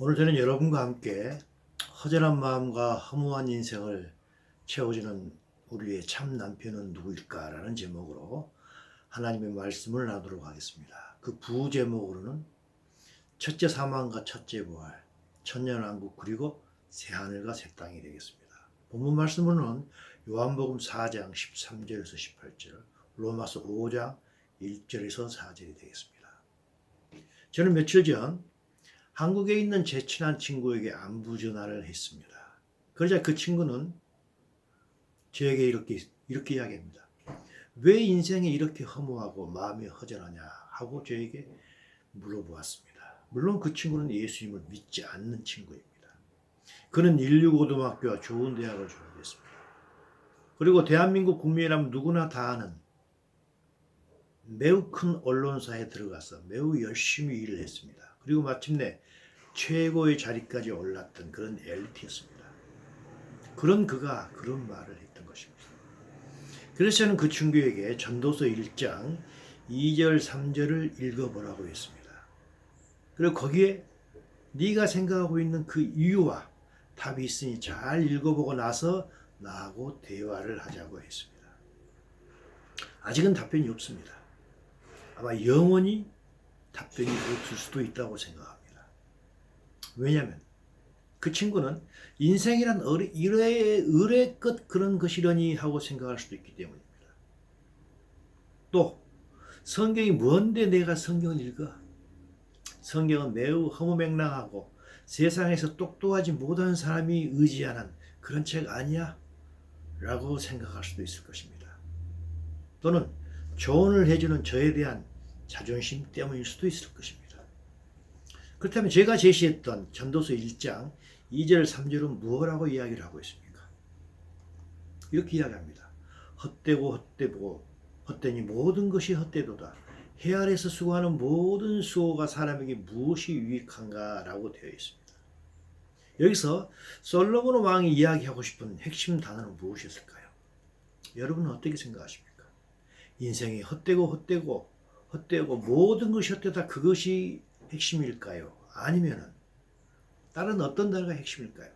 오늘 저는 여러분과 함께 허전한 마음과 허무한 인생을 채워주는 우리의 참 남편은 누구일까라는 제목으로 하나님의 말씀을 나누도록 하겠습니다. 그 부제목으로는 첫째 사망과 첫째 부활, 천년왕국 그리고 새하늘과 새 땅이 되겠습니다. 본문 말씀으로는 요한복음 4장 13절에서 18절, 로마서 5장 1절에서 4절이 되겠습니다. 저는 며칠 전 한국에 있는 제 친한 친구에게 안부 전화를 했습니다. 그러자 그 친구는 저에게 이렇게 이야기합니다. 왜 인생이 이렇게 허무하고 마음이 허전하냐 하고 저에게 물어보았습니다. 물론 그 친구는 예수님을 믿지 않는 친구입니다. 그는 인류고등학교와 좋은 대학을 졸업했습니다. 그리고 대한민국 국민이라면 누구나 다 아는 매우 큰 언론사에 들어가서 매우 열심히 일을 했습니다. 그리고 마침내 최고의 자리까지 올랐던 그런 엘리트였습니다. 그런 그가 그런 말을 했던 것입니다. 그래서 저는 그 친구에게 전도서 1장 2절 3절을 읽어보라고 했습니다. 그리고 거기에 네가 생각하고 있는 그 이유와 답이 있으니 잘 읽어보고 나서 나하고 대화를 하자고 했습니다. 아직은 답변이 없습니다. 아마 영원히 답변이 없을 수도 있다고 생각합니다. 왜냐하면 그 친구는 인생이란 의뢰끝 그런 것이려니 하고 생각할 수도 있기 때문입니다. 또 성경이 뭔데 내가 성경을 읽어? 성경은 매우 허무맹랑하고 세상에서 똑똑하지 못한 사람이 의지하는 그런 책 아니야? 라고 생각할 수도 있을 것입니다. 또는 조언을 해주는 저에 대한 자존심 때문일 수도 있을 것입니다. 그렇다면 제가 제시했던 전도서 1장 2절 3절은 무엇라고 이야기를 하고 있습니까? 이렇게 이야기합니다. 헛되고 헛되니 모든 것이 헛되도다. 해 아래서 수고하는 모든 수고가 사람에게 무엇이 유익한가 라고 되어 있습니다. 여기서 솔로몬 왕이 이야기하고 싶은 핵심 단어는 무엇이었을까요? 여러분은 어떻게 생각하십니까? 인생이 헛되고 모든 것이 헛되다 그것이 핵심일까요? 아니면 다른 어떤 단어가 핵심일까요?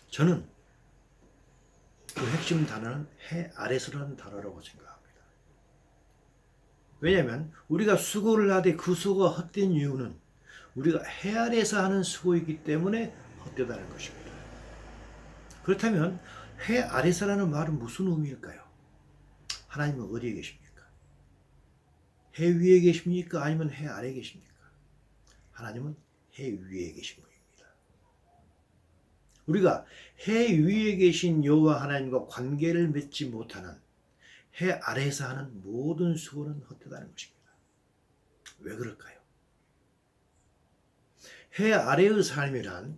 저는 그 핵심 단어는 해 아래서라는 단어라고 생각합니다. 왜냐하면 우리가 수고를 하되 그 수고가 헛된 이유는 우리가 해 아래에서 하는 수고이기 때문에 헛되다는 것입니다. 그렇다면 해 아래서라는 말은 무슨 의미일까요? 하나님은 어디에 계십니까? 해 위에 계십니까? 아니면 해 아래에 계십니까? 하나님은 해 위에 계신 분입니다. 우리가 해 위에 계신 여호와 하나님과 관계를 맺지 못하는 해 아래에서 하는 모든 수고는 헛되다는 것입니다. 왜 그럴까요? 해 아래의 삶이란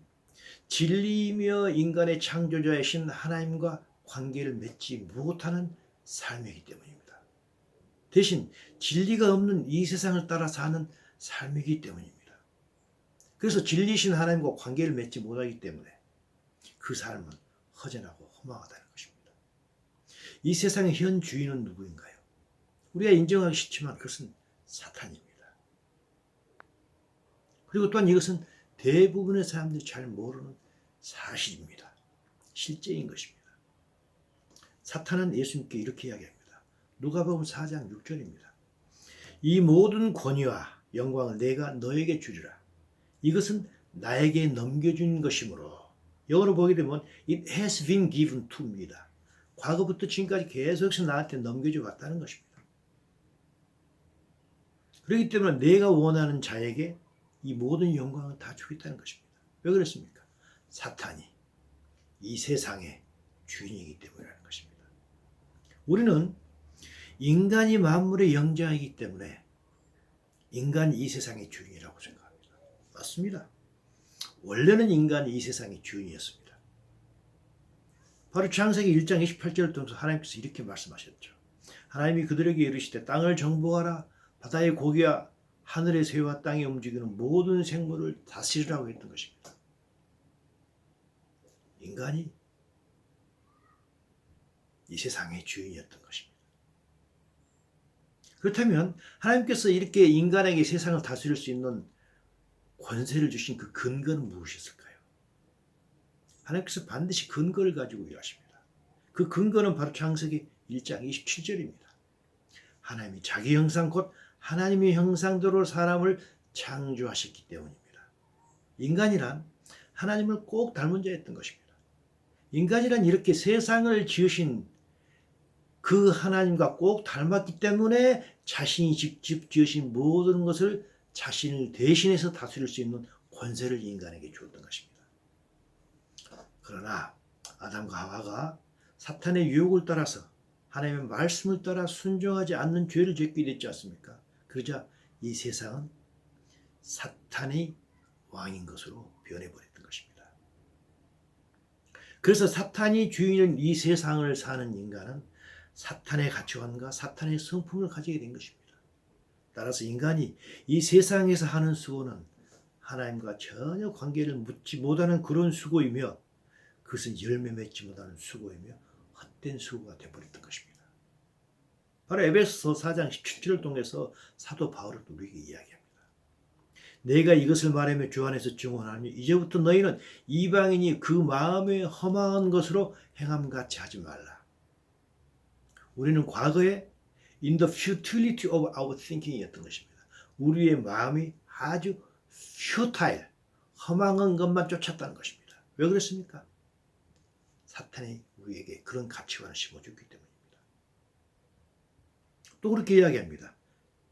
진리이며 인간의 창조자이신 하나님과 관계를 맺지 못하는 삶이기 때문입니다. 대신 진리가 없는 이 세상을 따라 사는 삶이기 때문입니다. 그래서 진리신 하나님과 관계를 맺지 못하기 때문에 그 삶은 허전하고 허망하다는 것입니다. 이 세상의 현 주인은 누구인가요? 우리가 인정하기 쉽지만 그것은 사탄입니다. 그리고 또한 이것은 대부분의 사람들이 잘 모르는 사실입니다. 실제인 것입니다. 사탄은 예수님께 이렇게 이야기합니다. 누가복음 4장 6절입니다. 이 모든 권위와 영광을 내가 너에게 주리라. 이것은 나에게 넘겨준 것이므로 영어로 보게 되면 It has been given to me다. 과거부터 지금까지 계속해서 나한테 넘겨져 왔다는 것입니다. 그렇기 때문에 내가 원하는 자에게 이 모든 영광을 다 주겠다는 것입니다. 왜 그렇습니까? 사탄이 이 세상의 주인이기 때문이라는 것입니다. 우리는 인간이 만물의 영장이기 때문에 인간이 이 세상의 주인이라고 생각합니다. 맞습니다. 원래는 인간이 이 세상의 주인이었습니다. 바로 창세기 1장 28절을 통해서 하나님께서 이렇게 말씀하셨죠. 하나님이 그들에게 이르시되 땅을 정복하라. 바다의 고기와 하늘의 새와 땅에 움직이는 모든 생물을 다스리라고 했던 것입니다. 인간이 이 세상의 주인이었던 것입니다. 그렇다면 하나님께서 이렇게 인간에게 세상을 다스릴 수 있는 권세를 주신 그 근거는 무엇이었을까요? 하나님께서 반드시 근거를 가지고 일하십니다. 그 근거는 바로 창세기 1장 27절입니다. 하나님이 자기 형상 곧 하나님의 형상대로 사람을 창조하셨기 때문입니다. 인간이란 하나님을 꼭 닮은 자였던 것입니다. 인간이란 이렇게 세상을 지으신 그 하나님과 꼭 닮았기 때문에 자신이 직접 지으신 모든 것을 자신을 대신해서 다스릴 수 있는 권세를 인간에게 주었던 것입니다. 그러나 아담과 하와가 사탄의 유혹을 따라서 하나님의 말씀을 따라 순종하지 않는 죄를 짓게 됐지 않습니까? 그러자 이 세상은 사탄의 왕인 것으로 변해버렸던 것입니다. 그래서 사탄이 주인인 이 세상을 사는 인간은 사탄의 가치관과 사탄의 성품을 가지게 된 것입니다. 따라서 인간이 이 세상에서 하는 수고는 하나님과 전혀 관계를 묻지 못하는 그런 수고이며 그것은 열매 맺지 못하는 수고이며 헛된 수고가 되어버렸던 것입니다. 바로 에베소서 4장 17절을 통해서 사도 바울은 우리에게 이야기합니다. 내가 이것을 말하며 주 안에서 증언하니 이제부터 너희는 이방인이 그 마음에 허망한 것으로 행함같이 하지 말라. 우리는 과거에 in the futility of our thinking이었던 것입니다. 우리의 마음이 아주 futile, 허망한 것만 쫓았다는 것입니다. 왜 그랬습니까? 사탄이 우리에게 그런 가치관을 심어줬기 때문입니다. 또 그렇게 이야기합니다.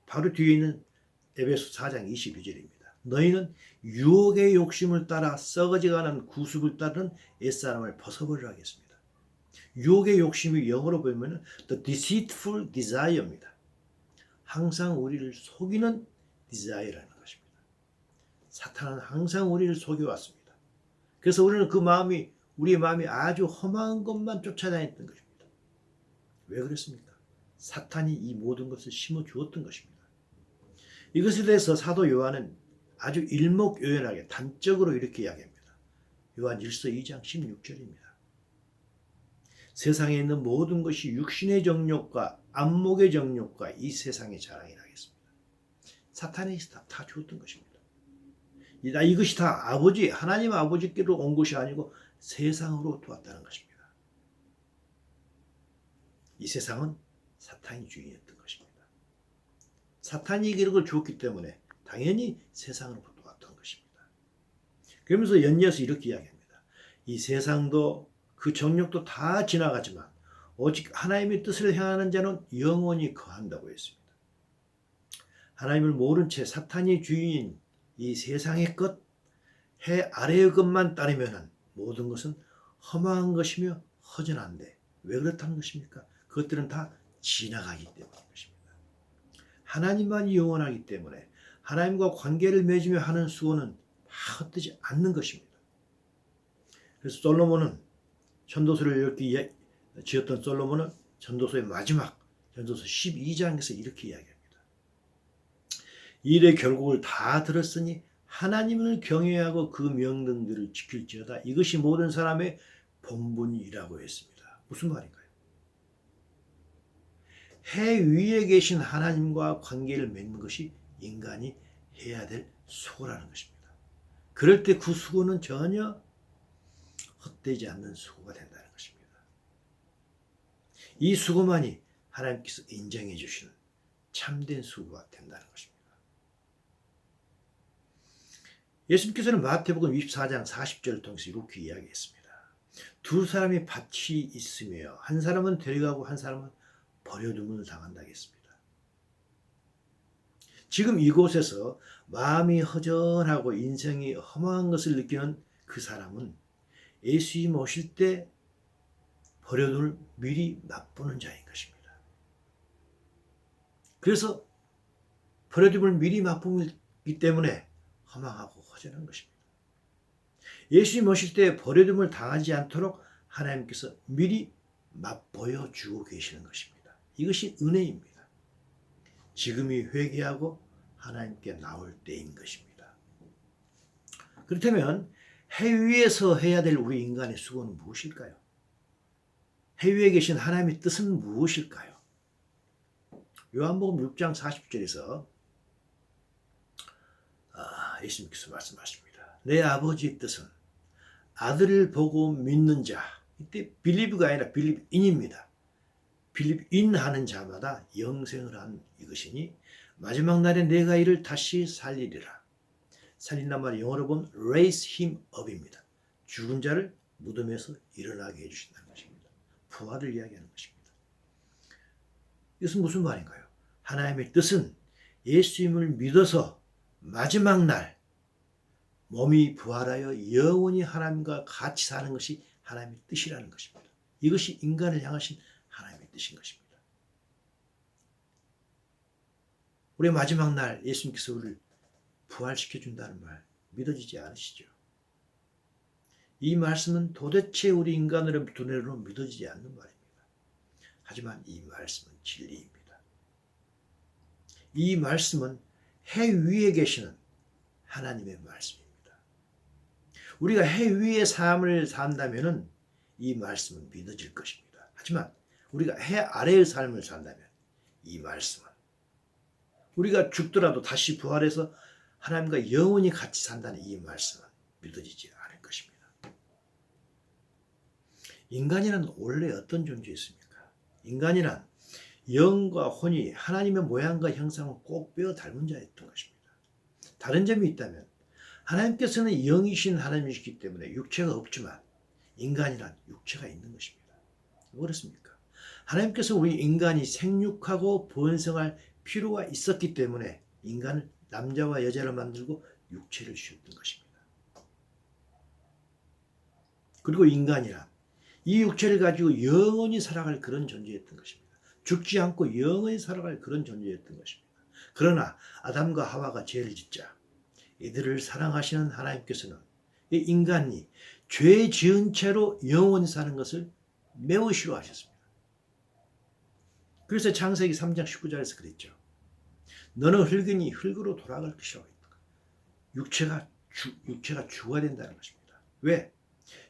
바로 뒤에 있는 에베소 4장 22절입니다. 너희는 유혹의 욕심을 따라 썩어지가는 구습을 따르는 옛사람을 벗어버리라 하겠습니다. 유혹의 욕심이 영어로 보면 the deceitful desire입니다. 항상 우리를 속이는 desire라는 것입니다. 사탄은 항상 우리를 속여왔습니다. 그래서 우리는 우리의 마음이 아주 험한 것만 쫓아다녔던 것입니다. 왜 그랬습니까? 사탄이 이 모든 것을 심어주었던 것입니다. 이것에 대해서 사도 요한은 아주 일목요연하게 단적으로 이렇게 이야기합니다. 요한 1서 2장 16절입니다. 세상에 있는 모든 것이 육신의 정욕과 안목의 정욕과 이 세상의 자랑이라 하겠습니다. 사탄이 다 주었던 것입니다. 이것이 다 하나님 아버지께로 온 것이 아니고 세상으로부터 왔다는 것입니다. 이 세상은 사탄이 주인이었던 것입니다. 사탄이 이걸 주었기 때문에 당연히 세상으로부터 왔던 것입니다. 그러면서 연이어서 이렇게 이야기합니다. 이 세상도 그 정욕도 다 지나가지만 오직 하나님의 뜻을 행하는 자는 영원히 거한다고 했습니다. 하나님을 모른 채 사탄이 주인인 이 세상의 것, 해 아래의 것만 따르면 모든 것은 허망한 것이며 허전한데 왜 그렇다는 것입니까? 그것들은 다 지나가기 때문인 것입니다. 하나님만이 영원하기 때문에 하나님과 관계를 맺으며 하는 수고는 헛되지 않는 것입니다. 그래서 솔로몬은 전도서를 이렇게 지었던 솔로몬은 전도서의 마지막 전도서 12장에서 이렇게 이야기합니다. 일의 결국을 다 들었으니 하나님을 경외하고 그 명령들을 지킬지어다. 이것이 모든 사람의 본분이라고 했습니다. 무슨 말인가요? 해 위에 계신 하나님과 관계를 맺는 것이 인간이 해야 될 수고라는 것입니다. 그럴 때 그 수고는 전혀 헛되지 않는 수고가 된다는 것입니다. 이 수고만이 하나님께서 인정해 주시는 참된 수고가 된다는 것입니다. 예수님께서는 마태복음 24장 40절을 통해서 이렇게 이야기했습니다. 두 사람이 밭이 있으며 한 사람은 데려가고 한 사람은 버려둠을 당한다고 했습니다. 지금 이곳에서 마음이 허전하고 인생이 허망한 것을 느끼는 그 사람은 예수님 오실 때 버려둠을 미리 맛보는 자인 것입니다. 그래서 버려둠을 미리 맛보기 때문에 허망하고 허전한 것입니다. 예수님 오실 때 버려둠을 당하지 않도록 하나님께서 미리 맛보여 주고 계시는 것입니다. 이것이 은혜입니다. 지금이 회개하고 하나님께 나올 때인 것입니다. 그렇다면 해 위에서 해야 될 우리 인간의 수고는 무엇일까요? 해 위에 계신 하나님의 뜻은 무엇일까요? 요한복음 6장 40절에서 예수님께서 말씀하십니다. 내 아버지의 뜻은 아들을 보고 믿는 자, 이때 빌리브가 아니라 빌리브인입니다. 빌리브인 하는 자마다 영생을 한 이것이니 마지막 날에 내가 이를 다시 살리리라. 살린단 말이 영어로 보면 raise him up입니다. 죽은 자를 무덤에서 일어나게 해주신다는 것입니다. 부활을 이야기하는 것입니다. 이것은 무슨 말인가요? 하나님의 뜻은 예수님을 믿어서 마지막 날 몸이 부활하여 영원히 하나님과 같이 사는 것이 하나님의 뜻이라는 것입니다. 이것이 인간을 향하신 하나님의 뜻인 것입니다. 우리 마지막 날 예수님께서 우리를 부활시켜준다는 말 믿어지지 않으시죠? 이 말씀은 도대체 우리 인간으로 두뇌로 믿어지지 않는 말입니다. 하지만 이 말씀은 진리입니다. 이 말씀은 해 위에 계시는 하나님의 말씀입니다. 우리가 해 위의 삶을 산다면 이 말씀은 믿어질 것입니다. 하지만 우리가 해 아래의 삶을 산다면 이 말씀은 우리가 죽더라도 다시 부활해서 하나님과 영원히 같이 산다는 이 말씀은 믿어지지 않을 것입니다. 인간이란 원래 어떤 존재였습니까? 인간이란 영과 혼이 하나님의 모양과 형상을 꼭 빼어 닮은 자였던 것입니다. 다른 점이 있다면 하나님께서는 영이신 하나님이시기 때문에 육체가 없지만 인간이란 육체가 있는 것입니다. 왜 그렇습니까? 하나님께서 우리 인간이 생육하고 번성할 필요가 있었기 때문에 인간을 남자와 여자를 만들고 육체를 주셨던 것입니다. 그리고 인간이란 이 육체를 가지고 영원히 살아갈 그런 존재였던 것입니다. 죽지 않고 영원히 살아갈 그런 존재였던 것입니다. 그러나 아담과 하와가 죄를 짓자 이들을 사랑하시는 하나님께서는 이 인간이 죄 지은 채로 영원히 사는 것을 매우 싫어하셨습니다. 그래서 창세기 3장 19절에서 그랬죠. 너는 흙이니 흙으로 돌아갈 것이라고 했다. 육체가 죽어야 된다는 것입니다. 왜?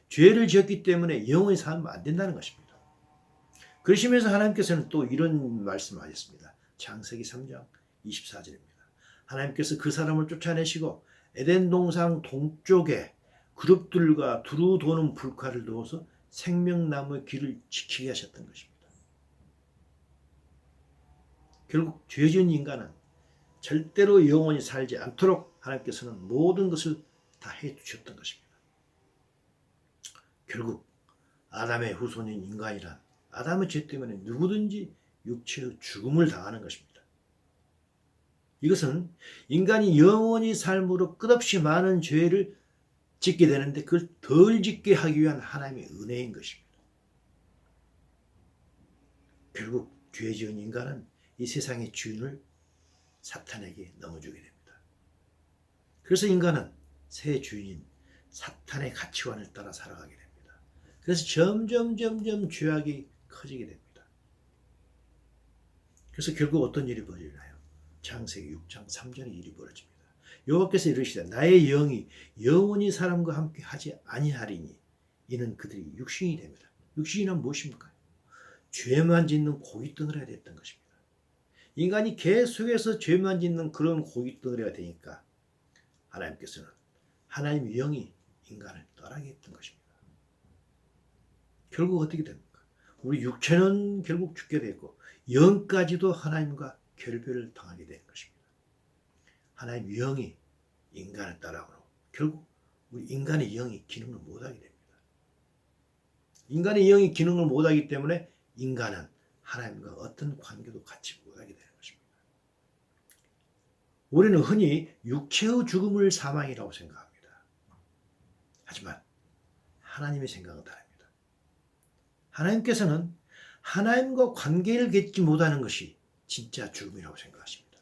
죄를 지었기 때문에 영원히 살면 안 된다는 것입니다. 그러시면서 하나님께서는 또 이런 말씀을 하셨습니다. 창세기 3장 24절입니다. 하나님께서 그 사람을 쫓아내시고 에덴 동산 동쪽에 그룹들과 두루 도는 불칼을 두어서 생명나무의 길을 지키게 하셨던 것입니다. 결국 죄지은 인간은 절대로 영원히 살지 않도록 하나님께서는 모든 것을 다 해두셨던 것입니다. 결국 아담의 후손인 인간이란 아담의 죄 때문에 누구든지 육체의 죽음을 당하는 것입니다. 이것은 인간이 영원히 삶으로 끝없이 많은 죄를 짓게 되는데 그걸 덜 짓게 하기 위한 하나님의 은혜인 것입니다. 결국 죄 지은 인간은 이 세상의 주인을 사탄에게 넘어주게 됩니다. 그래서 인간은 새 주인인 사탄의 가치관을 따라 살아가게 됩니다. 그래서 점점 죄악이 커지게 됩니다. 그래서 결국 어떤 일이 벌어지나요? 창세기 6장 3절의 일이 벌어집니다. 여호와께서 이르시되 나의 영이 영원히 사람과 함께 하지 아니하리니 이는 그들이 육신이 됩니다. 육신이란 무엇입니까? 죄만 짓는 고깃덩어리가 됐던 것입니다. 인간이 계속해서 죄만 짓는 그런 고깃덩어리가 되니까 하나님께서는 하나님의 영이 인간을 떠나게 했던 것입니다. 결국 어떻게 됩니까? 우리 육체는 결국 죽게 됐고 영까지도 하나님과 결별을 당하게 되는 것입니다. 하나님의 영이 인간을 따라오므로 결국 우리 인간의 영이 기능을 못하게 됩니다. 인간의 영이 기능을 못하기 때문에 인간은 하나님과 어떤 관계도 갖지 못하게 되는 것입니다. 우리는 흔히 육체의 죽음을 사망이라고 생각합니다. 하지만 하나님의 생각은 다릅니다. 하나님께서는 하나님과 관계를 맺지 못하는 것이 진짜 죽음이라고 생각하십니다.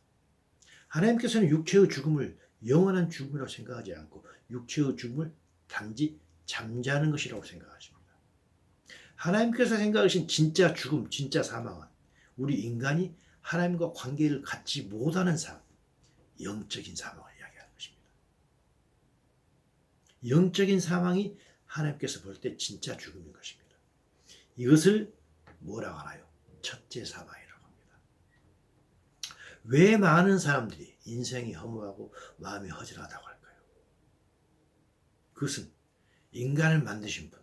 하나님께서는 육체의 죽음을 영원한 죽음이라고 생각하지 않고 육체의 죽음을 단지 잠자는 것이라고 생각하십니다. 하나님께서 생각하신 진짜 죽음, 진짜 사망은 우리 인간이 하나님과 관계를 갖지 못하는 삶, 영적인 사망을 이야기하는 것입니다. 영적인 사망이 하나님께서 볼 때 진짜 죽음인 것입니다. 이것을 뭐라고 하나요? 첫째 사망이라고 합니다. 왜 많은 사람들이 인생이 허무하고 마음이 허전하다고 할까요? 그것은 인간을 만드신 분,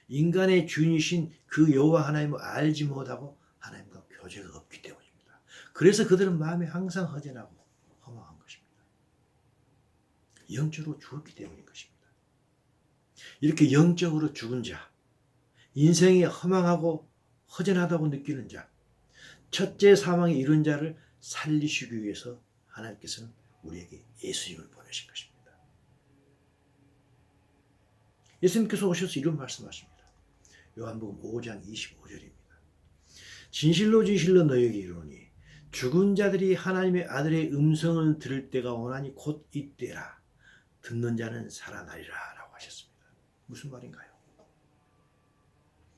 인간의 주인이신 그 여호와 하나님을 알지 못하고 하나님과 교제가 없기 때문입니다. 그래서 그들은 마음이 항상 허전하고 허망한 것입니다. 영적으로 죽었기 때문인 것입니다. 이렇게 영적으로 죽은 자, 인생이 허망하고 허전하다고 느끼는 자, 첫째 사망에 이른 자를 살리시기 위해서 하나님께서는 우리에게 예수님을 보내신 것입니다. 예수님께서 오셔서 이런 말씀하십니다. 요한복음 5장 25절입니다. 진실로 진실로 너희에게 이르노니 죽은 자들이 하나님의 아들의 음성을 들을 때가 오나니 곧 이때라. 듣는 자는 살아나리라 라고 하셨습니다. 무슨 말인가요?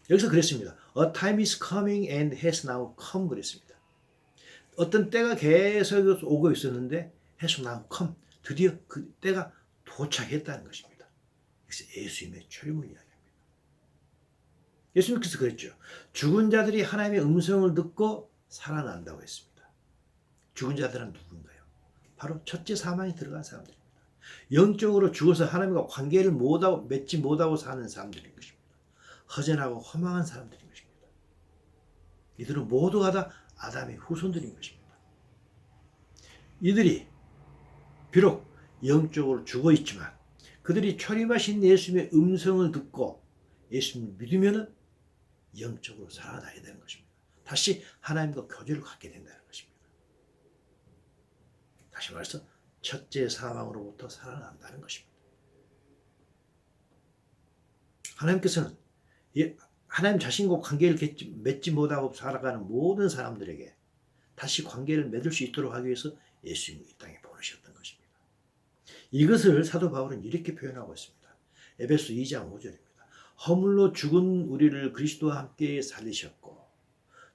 여기서 그랬습니다. A time is coming and has now come 그랬습니다. 어떤 때가 계속 오고 있었는데 has now come. 드디어 그 때가 도착했다는 것입니다. 그래서 예수님의 초림을 이야기합니다. 예수님께서 그랬죠. 죽은 자들이 하나님의 음성을 듣고 살아난다고 했습니다. 죽은 자들은 누군가요? 바로 첫째 사망에 들어간 사람들입니다. 영적으로 죽어서 하나님과 관계를 맺지 못하고 사는 사람들인 것입니다. 허전하고 허망한 사람들인 것입니다. 이들은 모두가 다 아담의 후손들인 것입니다. 이들이 비록 영적으로 죽어 있지만 그들이 초림하신 예수님의 음성을 듣고 예수님을 믿으면 영적으로 살아나야 되는 것입니다. 다시 하나님과 교제를 갖게 된다는 것입니다. 다시 말해서 첫째 사망으로부터 살아난다는 것입니다. 하나님께서는 하나님 자신과 관계를 맺지 못하고 살아가는 모든 사람들에게 다시 관계를 맺을 수 있도록 하기 위해서 예수님이 이 땅에 보내셨던 것입니다. 이것을 사도 바울은 이렇게 표현하고 있습니다. 에베소 2장 5절입니다. 허물로 죽은 우리를 그리스도와 함께 살리셨고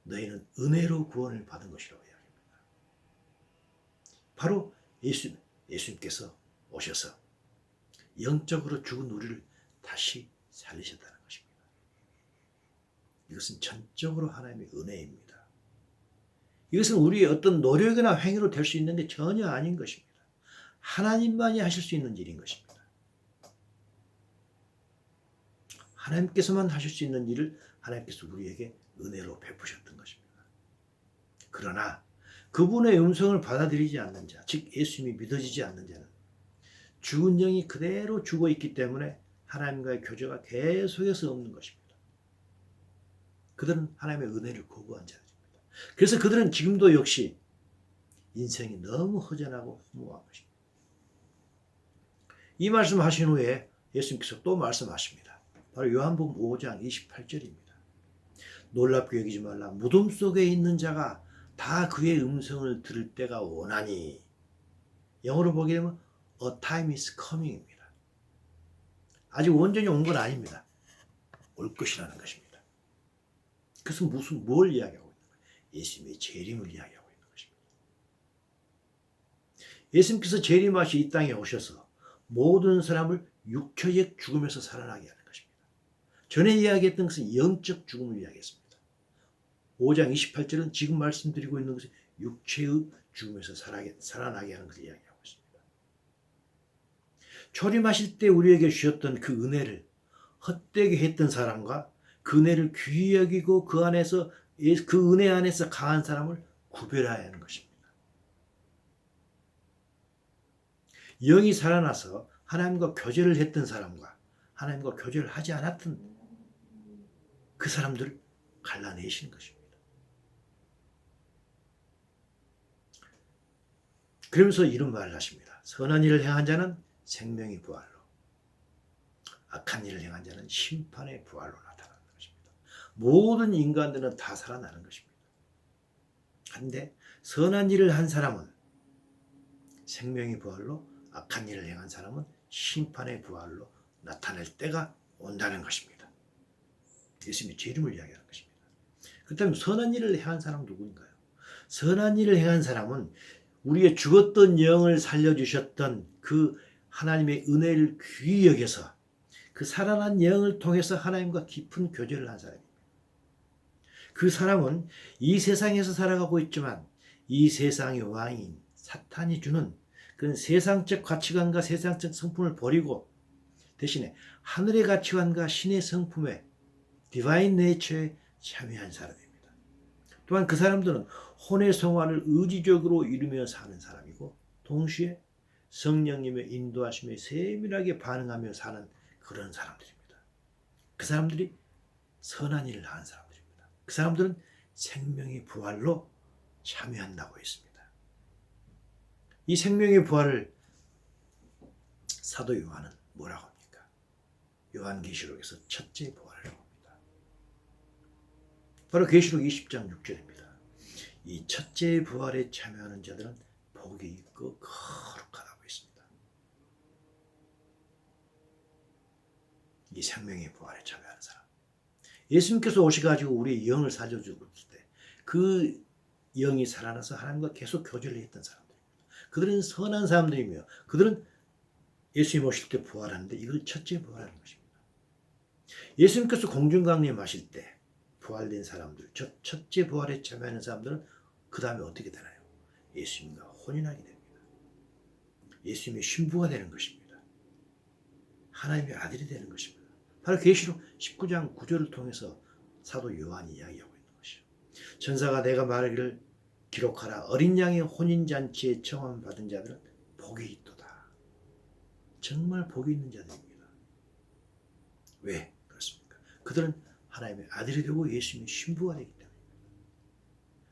너희는 은혜로 구원을 받은 것이라고 이야기합니다. 바로 예수님께서 오셔서 영적으로 죽은 우리를 다시 살리셨다는 것입니다. 이것은 전적으로 하나님의 은혜입니다. 이것은 우리의 어떤 노력이나 행위로 될 수 있는 게 전혀 아닌 것입니다. 하나님만이 하실 수 있는 일인 것입니다. 하나님께서만 하실 수 있는 일을 하나님께서 우리에게 은혜로 베푸셨던 것입니다. 그러나 그분의 음성을 받아들이지 않는 자, 즉 예수님이 믿어지지 않는 자는 죽은 영이 그대로 죽어 있기 때문에 하나님과의 교제가 계속해서 없는 것입니다. 그들은 하나님의 은혜를 거부한 자들입니다. 그래서 그들은 지금도 역시 인생이 너무 허전하고 허무한 것입니다. 이 말씀하신 후에 예수님께서 또 말씀하십니다. 바로 요한복음 5장 28절입니다. 놀랍게 여기지 말라. 무덤 속에 있는 자가 다 그의 음성을 들을 때가 오나니. 영어로 보게 되면 A time is coming입니다. 아직 온전히 온 건 아닙니다. 올 것이라는 것입니다. 그것은 뭘 이야기하고 있는 거예요? 예수님의 재림을 이야기하고 있는 것입니다. 예수님께서 재림하시 이 땅에 오셔서 모든 사람을 육체적 죽음에서 살아나게 하는 것입니다. 전에 이야기했던 것은 영적 죽음을 이야기했습니다. 5장 28절은 지금 말씀드리고 있는 것은 육체의 죽음에서 살아나게 하는 것을 이야기하고 있습니다. 초림하실 때 우리에게 주셨던 그 은혜를 헛되게 했던 사람과 그 은혜를 귀히 여기고 그 은혜 안에서 강한 사람을 구별해야 하는 것입니다. 영이 살아나서 하나님과 교제를 했던 사람과 하나님과 교제를 하지 않았던 그 사람들을 갈라내시는 것입니다. 그러면서 이런 말을 하십니다. 선한 일을 행한 자는 생명의 부활로, 악한 일을 행한 자는 심판의 부활로 나타나는 것입니다. 모든 인간들은 다 살아나는 것입니다. 그런데 선한 일을 한 사람은 생명의 부활로, 악한 일을 행한 사람은 심판의 부활로 나타날 때가 온다는 것입니다. 예수님의 재림을 이야기하는 것입니다. 그렇다면 선한 일을 행한 사람은 누구인가요? 선한 일을 행한 사람은 우리의 죽었던 영을 살려주셨던 그 하나님의 은혜를 귀히 여겨서 그 살아난 영을 통해서 하나님과 깊은 교제를 한 사람입니다. 그 사람은 이 세상에서 살아가고 있지만 이 세상의 왕인 사탄이 주는 그런 세상적 가치관과 세상적 성품을 버리고 대신에 하늘의 가치관과 신의 성품에 디바인 네이처에 참여한 사람입니다. 또한 그 사람들은 혼의 성화를 의지적으로 이루며 사는 사람이고 동시에 성령님의 인도하심에 세밀하게 반응하며 사는 그런 사람들입니다. 그 사람들이 선한 일을 하는 사람들입니다. 그 사람들은 생명의 부활로 참여한다고 했습니다. 이 생명의 부활을 사도 요한은 뭐라고 합니까? 요한계시록에서 첫째 부활이라고 합니다. 바로 계시록 20장 6절입니다. 이 첫째 부활에 참여하는 자들은 복이 있고 거룩하다고 했습니다. 이 생명의 부활에 참여하는 사람. 예수님께서 오셔가지고 우리의 영을 살려주고 있을 때 그 영이 살아나서 하나님과 계속 교제를 했던 사람들입니다. 그들은 선한 사람들이며 그들은 예수님 오실 때 부활하는데 이걸 첫째 부활하는 것입니다. 예수님께서 공중강림하실 때 부활된 사람들, 첫째 부활에 참여하는 사람들은 그 다음에 어떻게 되나요? 예수님과 혼인하게 됩니다. 예수님의 신부가 되는 것입니다. 하나님의 아들이 되는 것입니다. 바로 계시록 19장 9절을 통해서 사도 요한이 이야기하고 있는 것이죠. 천사가 내가 말하기를 기록하라. 어린 양의 혼인잔치에 청함받은 자들은 복이 있도다. 정말 복이 있는 자들입니다. 왜 그렇습니까? 그들은 하나님의 아들이 되고 예수님의 신부가 되기 때문입니다.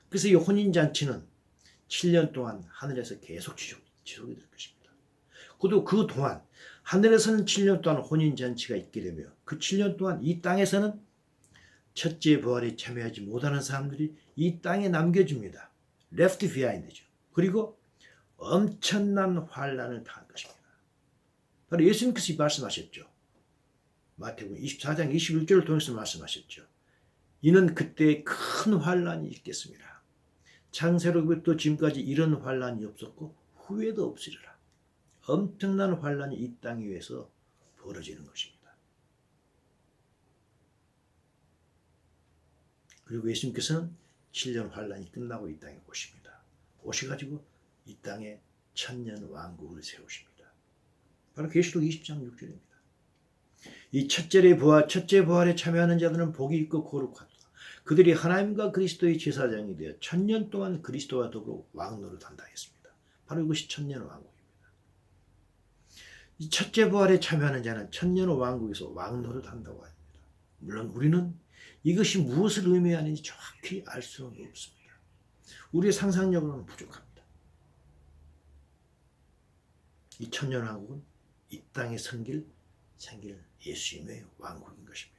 그래서 이 혼인잔치는 7년 동안 하늘에서 계속 지속이 될 것입니다. 그 동안 하늘에서는 7년 동안 혼인잔치가 있게 되며 그 7년 동안 이 땅에서는 첫째 부활에 참여하지 못하는 사람들이 이 땅에 남겨집니다. left behind죠. 그리고 엄청난 환란을 당할 것입니다. 바로 예수님께서 말씀하셨죠. 마태복음 24장 21절을 통해서 말씀하셨죠. 이는 그때 큰 환란이 있겠습니다. 창세로부터 지금까지 이런 환란이 없었고 후에도 없으리라. 엄청난 환란이 이 땅 위에서 벌어지는 것입니다. 그리고 예수님께서는 7년 환란이 끝나고 이 땅에 오십니다. 오셔가지고 이 땅에 천년 왕국을 세우십니다. 바로 계시록 20장 6절입니다. 이 첫째 부활에 참여하는 자들은 복이 있고 거룩하다. 그들이 하나님과 그리스도의 제사장이 되어 천년 동안 그리스도와 더불어 왕노릇한다 했습니다. 바로 이것이 천년 왕국입니다. 이 첫째 부활에 참여하는 자는 천년 왕국에서 왕노릇한다고 합니다. 물론 우리는 이것이 무엇을 의미하는지 정확히 알 수는 없습니다. 우리의 상상력으로는 부족합니다. 이 천년 왕국은 이 땅에 생길 예수님의 왕국인 것입니다.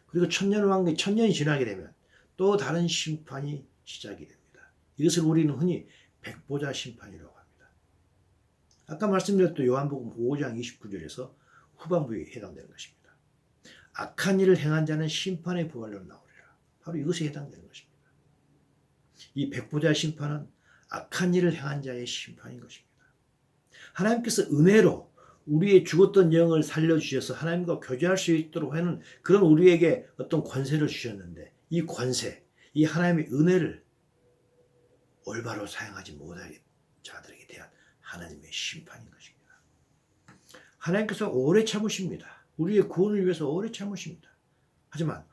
그리고 천년이 지나게 되면 또 다른 심판이 시작이 됩니다. 이것을 우리는 흔히 백보자 심판이라고 합니다. 아까 말씀드렸던 요한복음 5장 29절에서 후반부에 해당되는 것입니다. 악한 일을 행한 자는 심판의 부활로 나오리라. 바로 이것에 해당되는 것입니다. 이 백보자 심판은 악한 일을 행한 자의 심판인 것입니다. 하나님께서 은혜로 우리의 죽었던 영을 살려주셔서 하나님과 교제할 수 있도록 하는 그런 우리에게 어떤 권세를 주셨는데 이 권세, 이 하나님의 은혜를 올바로 사용하지 못한 자들에게 대한 하나님의 심판인 것입니다. 하나님께서 오래 참으십니다. 우리의 구원을 위해서 오래 참으십니다. 하지만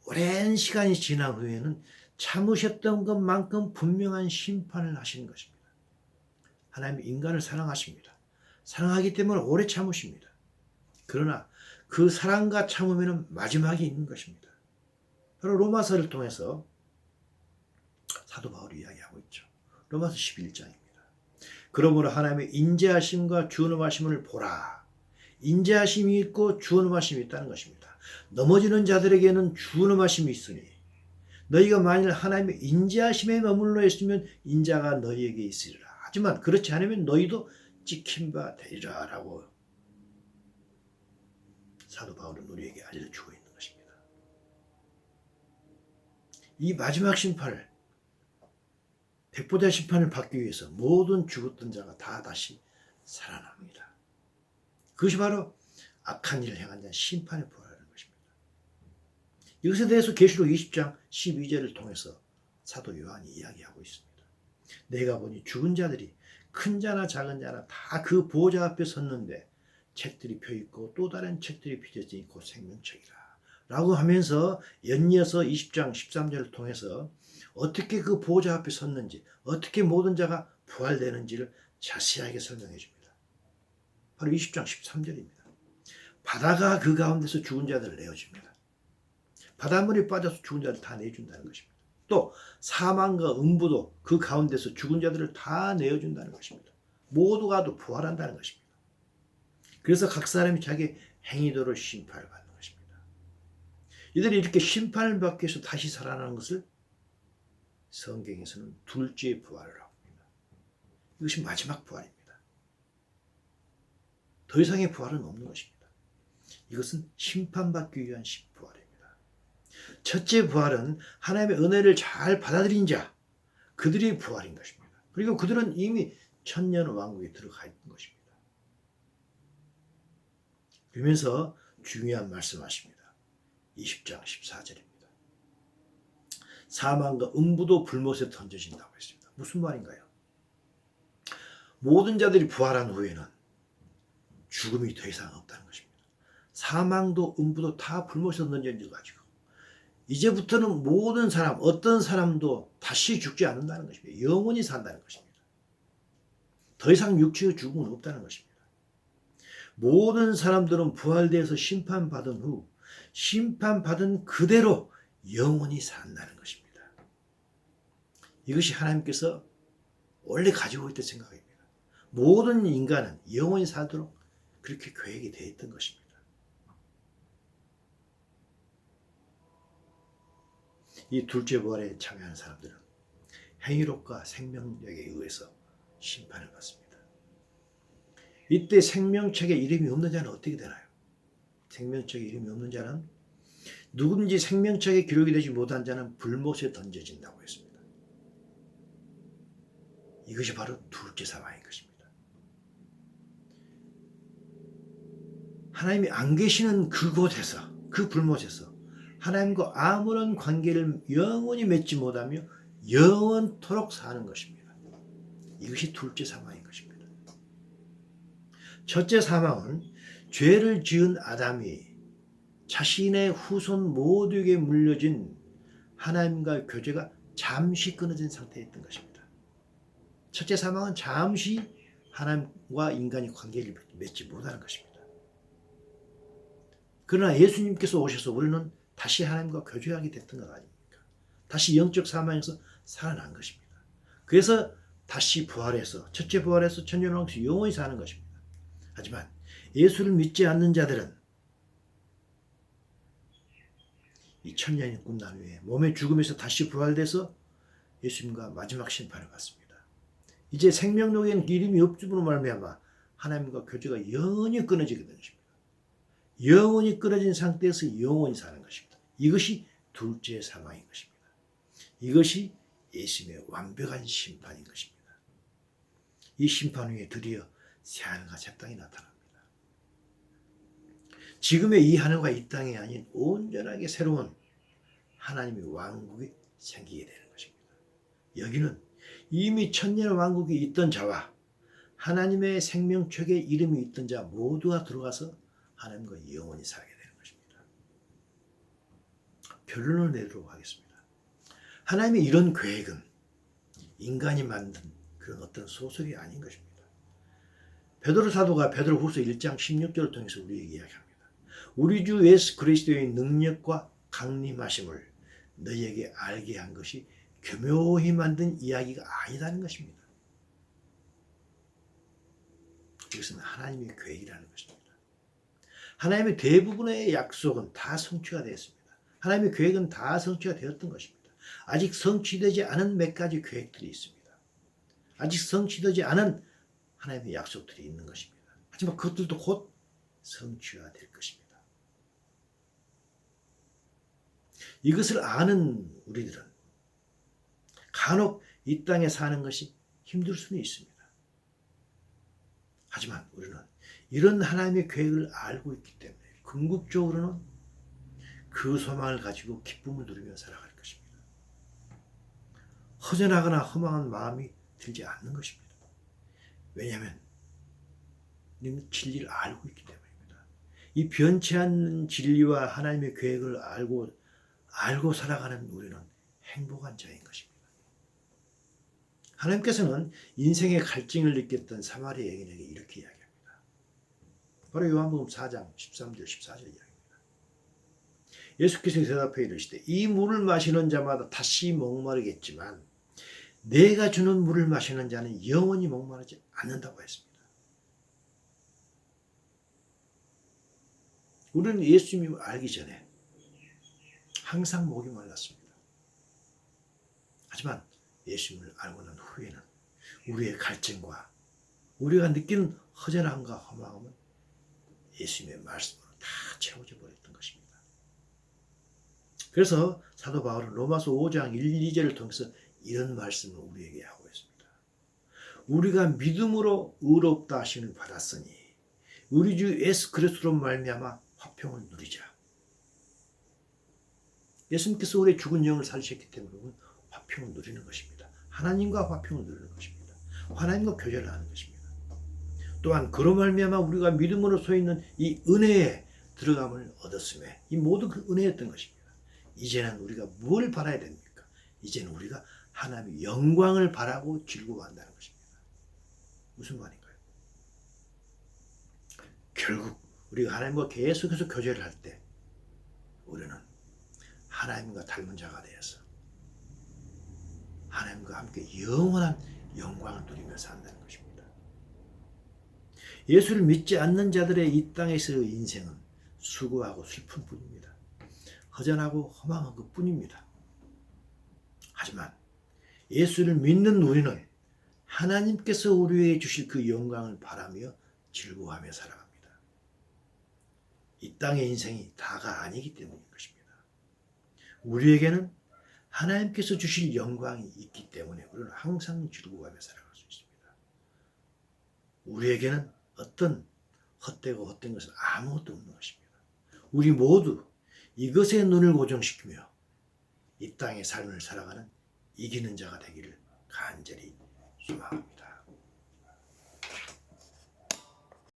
오랜 시간이 지난 후에는 참으셨던 것만큼 분명한 심판을 하시는 것입니다. 하나님은 인간을 사랑하십니다. 사랑하기 때문에 오래 참으십니다. 그러나 그 사랑과 참음에는 마지막이 있는 것입니다. 바로 로마서를 통해서 사도 바울이 이야기하고 있죠. 로마서 11장입니다. 그러므로 하나님의 인자하심과 준엄하심을 보라. 인자하심이 있고 준엄하심이 있다는 것입니다. 넘어지는 자들에게는 준엄하심이 있으니 너희가 만일 하나님의 인자하심에 머물러 있으면 인자가 너희에게 있으리라. 하지만 그렇지 않으면 너희도 찍힌 바 되리라 라고 사도 바울은 우리에게 알려주고 있는 것입니다. 이 마지막 심판을 백보자 심판을 받기 위해서 모든 죽었던 자가 다 다시 살아납니다. 그것이 바로 악한 일을 행한 자 심판에 부활하는 것입니다. 이것에 대해서 계시록 20장 12절을 통해서 사도 요한이 이야기하고 있습니다. 내가 보니 죽은 자들이 큰 자나 작은 자나 다 그 보호자 앞에 섰는데 책들이 펴있고 또 다른 책들이 펴져 있고 생명책이라 라고 하면서 연이어서 20장 13절을 통해서 어떻게 그 보호자 앞에 섰는지, 어떻게 모든 자가 부활되는지를 자세하게 설명해 줍니다. 바로 20장 13절입니다. 바다가 그 가운데서 죽은 자들을 내어줍니다. 바닷물이 빠져서 죽은 자들을 다 내준다는 것입니다. 또 사망과 음부도 그 가운데서 죽은 자들을 다 내어준다는 것입니다. 모두가 또 부활한다는 것입니다. 그래서 각 사람이 자기 행위대로 심판을 받는 것입니다. 이들이 이렇게 심판을 받기 위해서 다시 살아나는 것을 성경에서는 둘째 부활이라고 합니다. 이것이 마지막 부활입니다. 더 이상의 부활은 없는 것입니다. 이것은 심판받기 위한 부활입니다. 첫째 부활은 하나님의 은혜를 잘 받아들인 자, 그들이 부활인 것입니다. 그리고 그들은 이미 천년 왕국에 들어가 있는 것입니다. 그러면서 중요한 말씀하십니다. 20장 14절입니다. 사망과 음부도 불못에 던져진다고 했습니다. 무슨 말인가요? 모든 자들이 부활한 후에는 죽음이 더 이상 없다는 것입니다. 사망도 음부도 다 불못에 던져져가지고 이제부터는 모든 사람, 어떤 사람도 다시 죽지 않는다는 것입니다. 영원히 산다는 것입니다. 더 이상 육체의 죽음은 없다는 것입니다. 모든 사람들은 부활되어서 심판받은 후 심판받은 그대로 영원히 산다는 것입니다. 이것이 하나님께서 원래 가지고 있던 생각입니다. 모든 인간은 영원히 살도록 그렇게 계획이 되어 있던 것입니다. 이 둘째 부활에 참여하는 사람들은 행위록과 생명력에 의해서 심판을 받습니다. 이때 생명책에 이름이 없는 자는 어떻게 되나요? 생명책에 이름이 없는 자는 누군지 생명책에 기록이 되지 못한 자는 불못에 던져진다고 했습니다. 이것이 바로 둘째 사망인 것입니다. 하나님이 안 계시는 그곳에서, 그 불못에서 하나님과 아무런 관계를 영원히 맺지 못하며 영원토록 사는 것입니다. 이것이 둘째 사망인 것입니다. 첫째 사망은 죄를 지은 아담이 자신의 후손 모두에게 물려진 하나님과의 교제가 잠시 끊어진 상태에 있던 것입니다. 첫째 사망은 잠시 하나님과 인간이 관계를 맺지 못하는 것입니다. 그러나 예수님께서 오셔서 우리는 다시 하나님과 교제하게 됐던 것 아닙니까? 다시 영적 사망에서 살아난 것입니다. 그래서 다시 부활해서, 첫째 부활해서 천년왕국에서 영원히 사는 것입니다. 하지만 예수를 믿지 않는 자들은 이 천년이 끝난 후에 몸의 죽음에서 다시 부활돼서 예수님과 마지막 심판을 받습니다. 이제 생명록에는 이름이 없음으로 말미암아 하나님과 교제가 영원히 끊어지게 되는 것입니다. 영원히 끊어진 상태에서 영원히 사는 것입니다. 이것이 둘째 사망인 것입니다. 이것이 예수님의 완벽한 심판인 것입니다. 이 심판 후에 드디어 새하늘과 새 땅이 나타납니다. 지금의 이 하늘과 이 땅이 아닌 온전하게 새로운 하나님의 왕국이 생기게 되는 것입니다. 여기는 이미 천년 왕국이 있던 자와 하나님의 생명책에 이름이 있던 자 모두가 들어가서 하나님과 영원히 살게 되는 것입니다. 결론을 내도록 하겠습니다. 하나님의 이런 계획은 인간이 만든 그런 어떤 소설이 아닌 것입니다. 베드로 사도가 베드로후서 1장 16절을 통해서 우리에게 이야기합니다. 우리 주 예수 그리스도의 능력과 강림하심을 너희에게 알게 한 것이 교묘히 만든 이야기가 아니라는 것입니다. 이것은 하나님의 계획이라는 것입니다. 하나님의 대부분의 약속은 다 성취가 되었습니다. 하나님의 계획은 다 성취가 되었던 것입니다. 아직 성취되지 않은 몇 가지 계획들이 있습니다. 아직 성취되지 않은 하나님의 약속들이 있는 것입니다. 하지만 그것들도 곧 성취가 될 것입니다. 이것을 아는 우리들은 간혹 이 땅에 사는 것이 힘들 수는 있습니다. 하지만 우리는 이런 하나님의 계획을 알고 있기 때문에 궁극적으로는 그 소망을 가지고 기쁨을 누리며 살아갈 것입니다. 허전하거나 허망한 마음이 들지 않는 것입니다. 왜냐하면 우리는 진리를 알고 있기 때문입니다. 이 변치 않는 진리와 하나님의 계획을 알고 살아가는 우리는 행복한 자인 것입니다. 하나님께서는 인생의 갈증을 느꼈던 사마리아 여인에게 이렇게 이야기합니다. 바로 요한복음 4장 13절 14절 이야기입니다. 예수께서 대답해 이르시되 이 물을 마시는 자마다 다시 목마르겠지만 내가 주는 물을 마시는 자는 영원히 목마르지 않는다고 했습니다. 우리는 예수님을 알기 전에 항상 목이 말랐습니다. 하지만 예수님을 알고 난 후에는 우리의 갈증과 우리가 느끼는 허전함과 허망함은 예수님의 말씀으로 다 채워져 버렸던 것입니다. 그래서 사도 바울은 로마서 5장 1, 2절을 통해서 이런 말씀을 우리에게 하고 있습니다. 우리가 믿음으로 의롭다 하심을 받았으니 우리 주 예수 그리스도로 말미암아 화평을 누리자. 예수님께서 우리의 죽은 영을 살리셨기 때문에 우리는 화평을 누리는 것입니다. 하나님과 화평을 누리는 것입니다. 하나님과 교제를 하는 것입니다. 또한 그로 말미암아 우리가 믿음으로 서 있는 이 은혜에 들어감을 얻었음에 이 모든 그 은혜였던 것입니다. 이제는 우리가 뭘 바라야 됩니까? 이제는 우리가 하나님의 영광을 바라고 즐거워한다는 것입니다. 무슨 말인가요? 결국 우리가 하나님과 계속해서 교제를 할 때 우리는 하나님과 닮은 자가 되어서 하나님과 함께 영원한 영광을 누리며 산다는 것입니다. 예수를 믿지 않는 자들의 이 땅에서의 인생은 수고하고 슬픈 뿐입니다. 허전하고 허망한 것 뿐입니다. 하지만 예수를 믿는 우리는 하나님께서 우리에게 주실 그 영광을 바라며 즐거워하며 살아갑니다. 이 땅의 인생이 다가 아니기 때문인 것입니다. 우리에게는 하나님께서 주실 영광이 있기 때문에 우리는 항상 즐거워하며 살아갈 수 있습니다. 우리에게는 어떤 헛되고 헛된 것은 아무것도 없는 것입니다. 우리 모두 이것에 눈을 고정시키며 이 땅의 삶을 살아가는 이기는 자가 되기를 간절히 소망합니다.